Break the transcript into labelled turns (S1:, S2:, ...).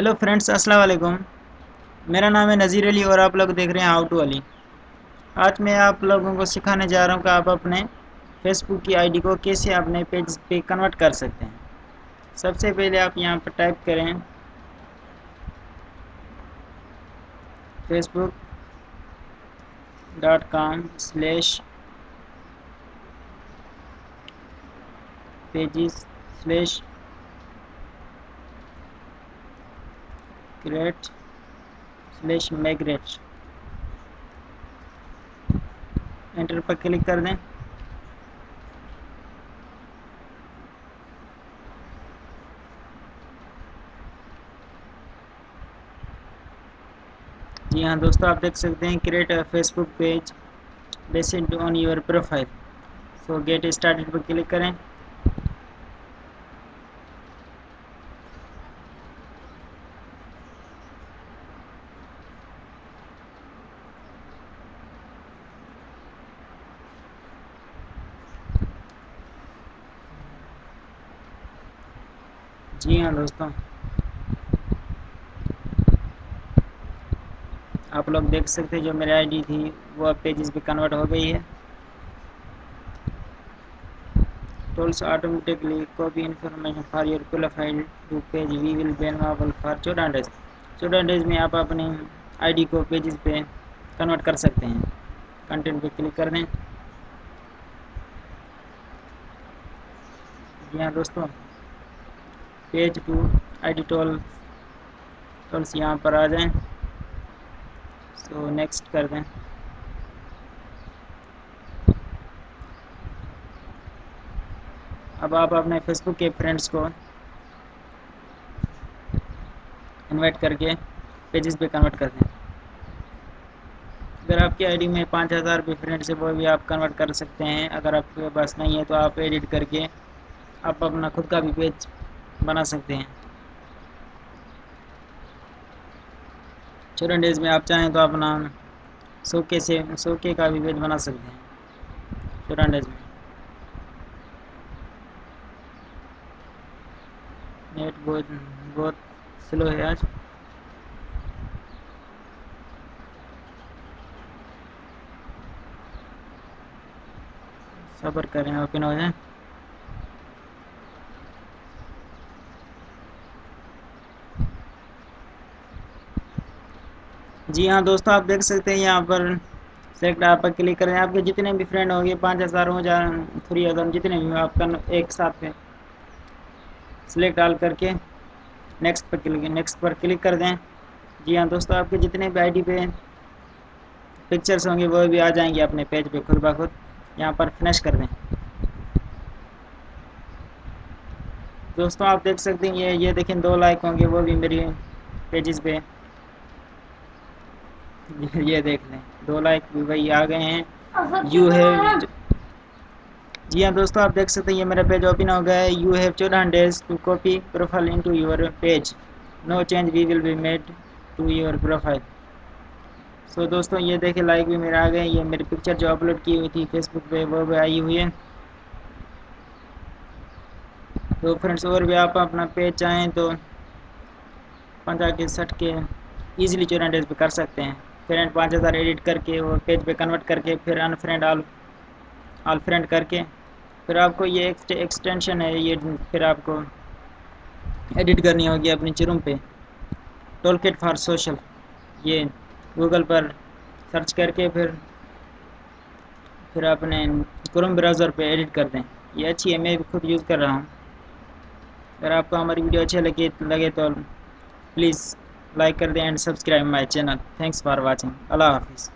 S1: Hello friends, अस्सलाम वालेकुम। मेरा नाम है नज़ीर अली और आप लोग देख रहे हैं हाउ टू अली। आज मैं आप लोगों को सिखाने जा रहा हूँ कि आप अपने फेसबुक की आईडी को कैसे अपने पेज पे कन्वर्ट कर सकते हैं। सबसे पहले आप यहाँ पर टाइप करें facebook.com/pages/create/migrate। एंटर पर क्लिक कर दें। जी हाँ दोस्तों, आप देख सकते हैं create a Facebook page based on your profile. So get started पर क्लिक करें। जी हाँ दोस्तों, आप लोग देख सकते हैं जो मेरी आईडी थी वो अब पेजेस पे कन्वर्ट हो गई है। Tools automatically copy information for your profile to page we will be available for 14 days में आप अपनी आईडी को पेजेस पे कन्वर्ट कर सकते हैं। कंटेंट पे क्लिक कर दें। जी हाँ दोस्तों, पेज टू आईडी टूल्स यहाँ पर आ जाएं। सो नेक्स्ट कर दें। अब आप अपने फेसबुक के फ्रेंड्स को इनवाइट करके पेजेस पे कन्वर्ट कर दें। अगर आपकी आईडी में 5000 भी फ्रेंड्स है वो भी आप कन्वर्ट कर सकते हैं। अगर आपके पास नहीं है तो आप एडिट करके आप अपना खुद का भी पेज बना सकते हैं। 14 डेज में आप चाहें तो अपना 100K का भी पेज बना सकते हैं 14 डेज में। नेट बहुत स्लो है आज। सब्र करें, ओपन हो जाए। जी हाँ दोस्तों, आप देख सकते हैं यहाँ पर सेलेक्ट आप पर क्लिक करें। आपके जितने भी फ्रेंड होंगे 5000 हो या 3000 जितने भी आपका एक साथ में सिलेक्ट ऑल करके नेक्स्ट पर क्लिक कर दें। जी हाँ दोस्तों, आपके जितने भी आईडी पे पिक्चर्स होंगे वो भी आ जाएंगे अपने पेज पे खुद ब खुद। यहाँ पर फिनिश कर दें। दोस्तों आप देख सकते हैं ये देखें 2 लाइक होंगे वो भी मेरी पेजेस पे। ये देख लें 2 लाइक भी वही आ गए हैं। यू हैव जी हाँ दोस्तों, आप देख सकते हैं ये मेरा पेज ओपन हो गया है। You have 14 days to copy profile into your page, no change we will be made to your profile. So दोस्तों ये देखें लाइक भी मेरे आ गए। ये मेरी पिक्चर जो अपलोड की हुई थी फेसबुक पे वो भी आई हुई है। तो फ्रेंड्स और भी आप अपना पेज चाहें तो 50 के 60 के ईजिली 14 डेज पे कर सकते हैं। फ्रेंड 5000 एडिट करके और पेज पे कन्वर्ट करके फिर अनफ्रेंड ऑल फ्रेंड करके फिर आपको ये एक्सटेंशन है ये फिर आपको एडिट करनी होगी अपनी चिरूम पे। टोल किट फॉर सोशल ये गूगल पर सर्च करके फिर अपने क्रोम ब्राउज़र पे एडिट कर दें। ये अच्छी है, मैं भी खुद यूज़ कर रहा हूँ। अगर आपको हमारी वीडियो अच्छी लगे तो प्लीज़ लाइक कर दें and subscribe my channel. Thanks for watching. Allah हाफिज़।